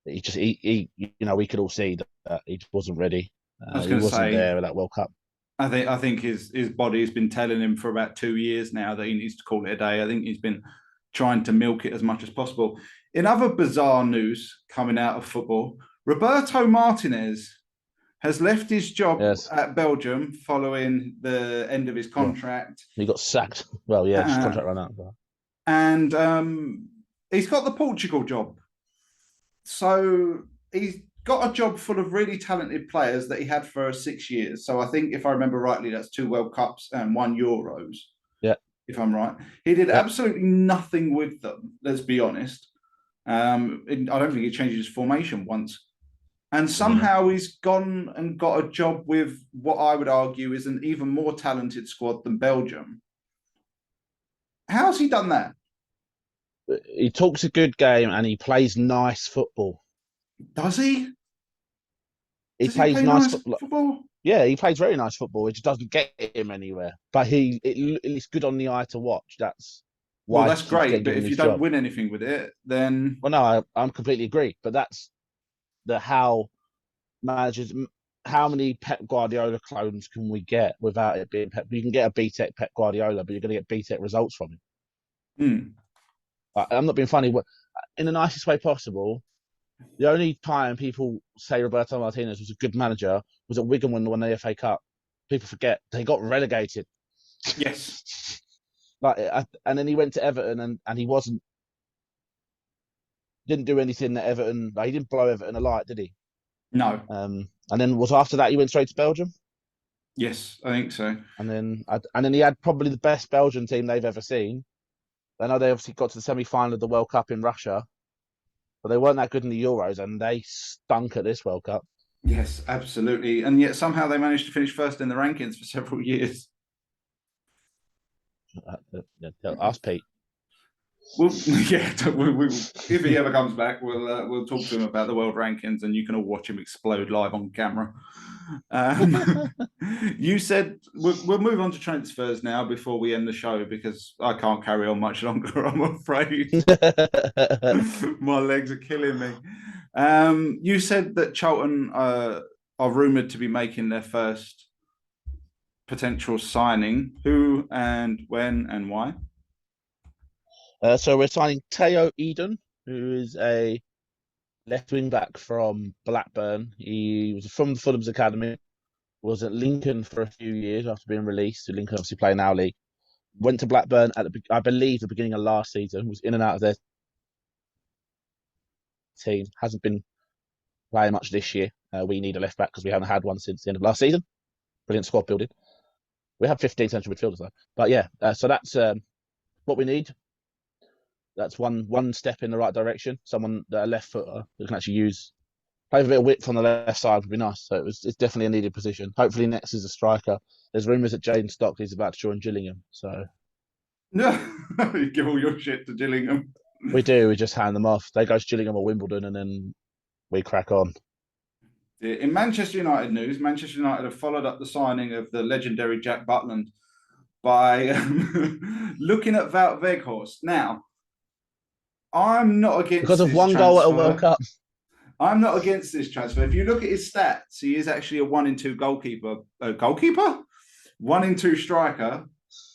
Speaker 2: we could all see that he just wasn't ready. He wasn't there at that World Cup.
Speaker 1: I think his body's been telling him for about 2 years now that he needs to call it a day. I think he's been trying to milk it as much as possible. In other bizarre news coming out of football, Roberto Martinez has left his job at Belgium following the end of his contract.
Speaker 2: He got sacked. Well, yeah, his contract ran out.
Speaker 1: And he's got the Portugal job. So he's got a job full of really talented players that he had for 6 years. So I think, if I remember rightly, that's 2 World Cups and 1 Euros.
Speaker 2: Yeah.
Speaker 1: If I'm right. He did absolutely nothing with them, let's be honest. I don't think he changed his formation once. And somehow he's gone and got a job with what I would argue is an even more talented squad than Belgium. How's he done that?
Speaker 2: He talks a good game and he plays nice football.
Speaker 1: Does he?
Speaker 2: He plays nice football. Yeah, he plays very nice football. It just doesn't get him anywhere. But it's good on the eye to watch. That's why.
Speaker 1: Well, that's great. But if you don't win anything with it, then...
Speaker 2: Well, no, I'm completely agree. But that's how managers... how many Pep Guardiola clones can we get without it being Pep? You can get a B-Tech Pep Guardiola, but you're going to get B-Tech results from him. I'm not being funny. In the nicest way possible, the only time people say Roberto Martinez was a good manager was at Wigan when they won the FA Cup. People forget they got relegated.
Speaker 1: Yes.
Speaker 2: And then he went to Everton and he didn't do anything that Everton. He didn't blow Everton alight, did he?
Speaker 1: No.
Speaker 2: And then after that he went straight to Belgium.
Speaker 1: Yes, I think so.
Speaker 2: And then he had probably the best Belgian team they've ever seen. I know they obviously got to the semi-final of the World Cup in Russia, but they weren't that good in the Euros, and they stunk at this World Cup.
Speaker 1: Yes, absolutely. And yet somehow they managed to finish first in the rankings for several years.
Speaker 2: Ask Pete.
Speaker 1: Well, yeah. If he ever comes back, we'll talk to him about the world rankings, and you can all watch him explode live on camera. You said we'll move on to transfers now before we end the show because I can't carry on much longer. I'm afraid my legs are killing me. You said that Charlton are rumoured to be making their first potential signing. Who and when and why?
Speaker 2: So we're signing Teo Eden, who is a left wing back from Blackburn. He was from Fulham's academy, was at Lincoln for a few years after being released. So Lincoln obviously playing our league. Went to Blackburn at I believe the beginning of last season. Was in and out of their team. Hasn't been playing much this year. We need a left back because we haven't had one since the end of last season. Brilliant squad building. We have 15 central midfielders though. But yeah, so that's what we need. That's one step in the right direction. Someone that a left footer who can actually play a bit of width on the left side would be nice. So it's definitely a needed position. Hopefully next is a striker. There's rumours that Jaden Stockley's about to join Gillingham. So
Speaker 1: no, you give all your shit to Gillingham.
Speaker 2: We do. We just hand them off. They go to Gillingham or Wimbledon, and then we crack on.
Speaker 1: In Manchester United news, Manchester United have followed up the signing of the legendary Jack Butland by looking at Wout Weghorst. Now, I'm not against
Speaker 2: because of one
Speaker 1: transfer.
Speaker 2: goal at a World Cup.
Speaker 1: I'm not against this transfer. If you look at his stats, he is actually a 1 in 2 goalkeeper. 1 in 2 striker,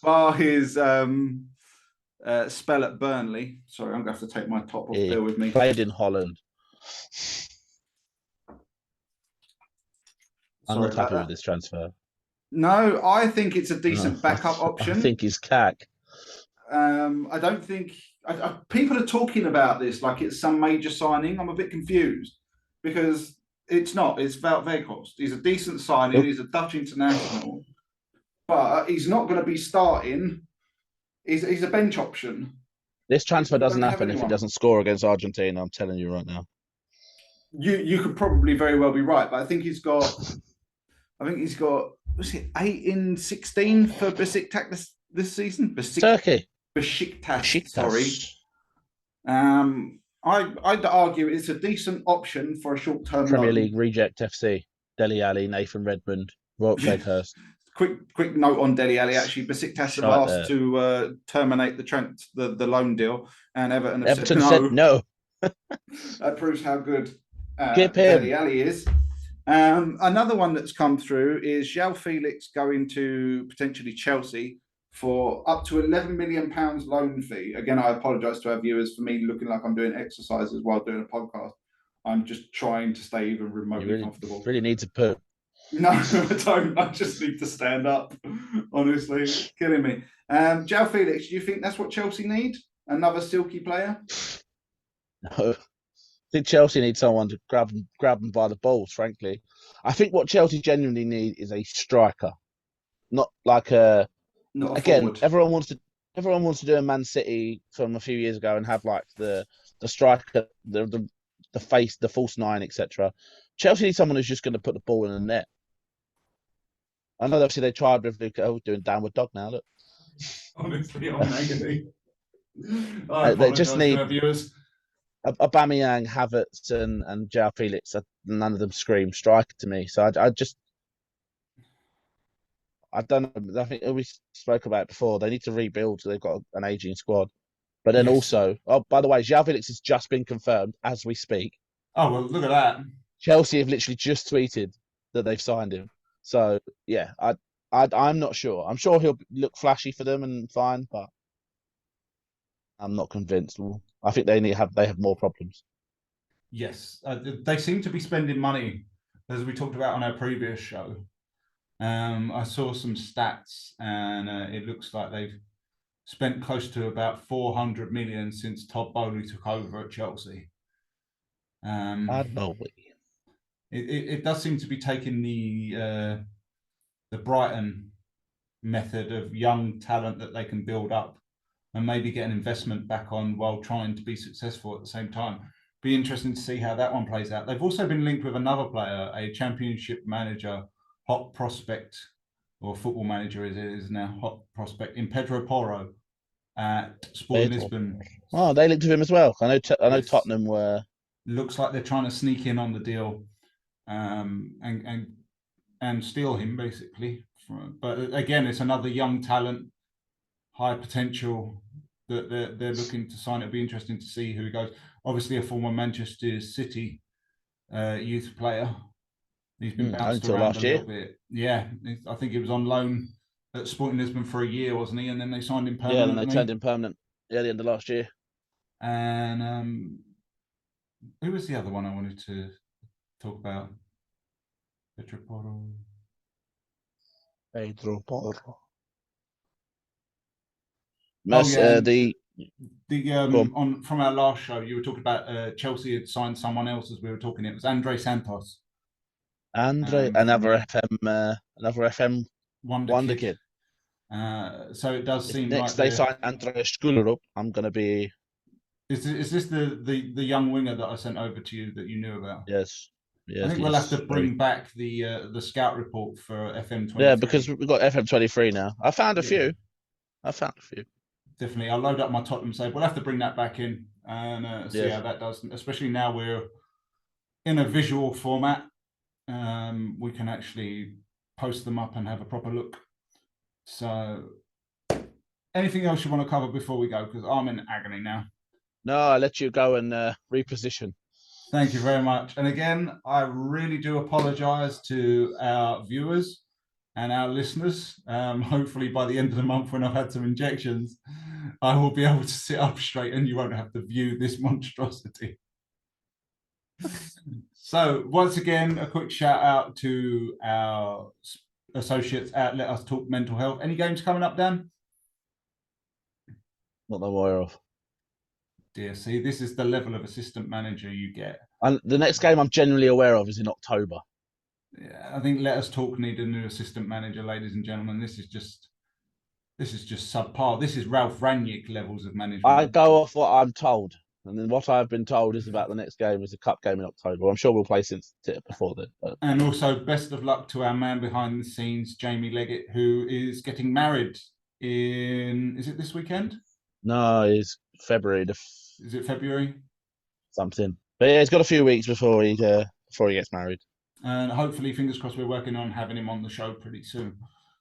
Speaker 1: bar his spell at Burnley. Sorry, I'm going to have to take my top off. Bear with me.
Speaker 2: Played in Holland. I'm not happy with this transfer.
Speaker 1: No, I think it's a decent backup option.
Speaker 2: I think he's cack.
Speaker 1: I don't think people are talking about this like it's some major signing. I'm a bit confused because it's not. It's Wout Weghorst. He's a decent signing. He's a Dutch international, but he's not going to be starting. He's a bench option.
Speaker 2: This transfer doesn't happen if he doesn't score against Argentina. I'm telling you right now.
Speaker 1: You could probably very well be right, but I think he's got. Was it 8 in 16 for Besiktas this season?
Speaker 2: Turkey.
Speaker 1: Besiktas. Sorry. I'd argue it's a decent option for a short-term
Speaker 2: Premier League reject FC. Dele Alli, Nathan Redmond, Rob Weghorst.
Speaker 1: Quick note on Dele Alli. Actually, Besiktas have asked to terminate the loan deal, and Everton said
Speaker 2: no.
Speaker 1: That proves how good
Speaker 2: Dele
Speaker 1: Alli is. Another one that's come through is João Felix going to potentially Chelsea for up to £11 million loan fee. Again, I apologise to our viewers for me looking like I'm doing exercises while doing a podcast. I'm just trying to stay even remotely comfortable.
Speaker 2: Really need to put.
Speaker 1: No, I don't. I just need to stand up. Honestly, it's killing me. João Felix, do you think that's what Chelsea need? Another silky player?
Speaker 2: No. I think Chelsea need someone to grab them by the balls, frankly. I think what Chelsea genuinely need is a striker. Not like a again, forward. Everyone wants to do a Man City from a few years ago and have like the striker, the face, the false nine, etc. Chelsea need someone who's just going to put the ball in the net. I know obviously they tried with Luke doing downward dog now, look.
Speaker 1: Honestly, I'm agony.
Speaker 2: They just need Aubameyang, Havertz, and João Felix. None of them scream striker to me. So I don't know. I think we spoke about it before. They need to rebuild. So they've got an aging squad. But then also, by the way, João Felix has just been confirmed as we speak.
Speaker 3: Oh, well, look at that.
Speaker 2: Chelsea have literally just tweeted that they've signed him. So yeah, I'm not sure. I'm sure he'll look flashy for them and fine, but I'm not convinced. I think they have more problems.
Speaker 3: Yes, they seem to be spending money, as we talked about on our previous show. I saw some stats, and it looks like they've spent close to about 400 million since Todd Bowley took over at Chelsea. It does seem to be taking the Brighton method of young talent that they can build up and maybe get an investment back on while trying to be successful at the same time. Be interesting to see how that one plays out. They've also been linked with another player, a championship manager, hot prospect, or football manager as it is now, hot prospect in Pedro Porro at Sporting Lisbon.
Speaker 2: Oh, they linked with him as well. I know
Speaker 3: Yes.
Speaker 2: Tottenham were.
Speaker 3: Looks like they're trying to sneak in on the deal, and steal him basically. But again, it's another young talent, high potential that they're looking to sign. It'll be interesting to see who he goes. Obviously, a former Manchester City youth player. He's been bounced around a little bit. Yeah, I think he was on loan at Sporting Lisbon for a year, wasn't he? And then they signed him permanently.
Speaker 2: Yeah, then they turned him permanent. Yeah, the end of last year.
Speaker 3: And who was the other one I wanted to talk about? Pedro Porro. From our last show, you were talking about Chelsea had signed someone else as we were talking. It was Andre Santos.
Speaker 2: Another FM wonder kid.
Speaker 3: So it does seem
Speaker 2: next they sign Andre Skulerup. I'm gonna be.
Speaker 3: Is this the young winger that I sent over to you that you knew about?
Speaker 2: Yes.
Speaker 3: I think we'll have to bring back the scout report for FM23.
Speaker 2: Yeah, because we've got FM23 now. I found a few.
Speaker 3: Definitely, I'll load up my Tottenham save. We'll have to bring that back in and see how that does. Especially now we're in a visual format. We can actually post them up and have a proper look. So, anything else you want to cover before we go? Because I'm in agony now.
Speaker 2: No, I'll let you go and reposition.
Speaker 3: Thank you very much. And again, I really do apologize to our viewers and our listeners. Hopefully by the end of the month, when I've had some injections, I will be able to sit up straight and you won't have to view this monstrosity. So once again, a quick shout out to our associates at Let Us Talk Mental Health. Any games coming up, Dan?
Speaker 2: Not that I'm aware of.
Speaker 3: Dear, see, this is the level of assistant manager you get.
Speaker 2: And the next game I'm generally aware of is in October.
Speaker 3: Yeah, I think Let Us Talk need a new assistant manager, ladies and gentlemen. This is just subpar. This is Ralph Rangnick levels of management.
Speaker 2: I go off what I'm told. And then what I've been told is about the next game is a cup game in October. I'm sure we'll play since before then. But...
Speaker 3: And also, best of luck to our man behind the scenes, Jamie Leggett, who is getting married is it this weekend?
Speaker 2: No, it's February.
Speaker 3: Is it February?
Speaker 2: Something. But yeah, he's got a few weeks before he gets married.
Speaker 3: And hopefully, fingers crossed, we're working on having him on the show pretty soon.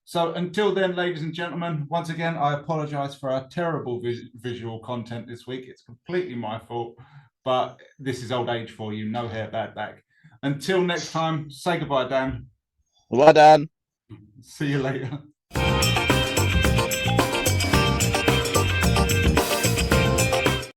Speaker 3: So until then, ladies and gentlemen, once again, I apologize for our terrible visual content this week. It's completely my fault, but this is old age for you. No hair, bad back. Until next time, say goodbye, Dan.
Speaker 2: Goodbye, Dan.
Speaker 3: See you later.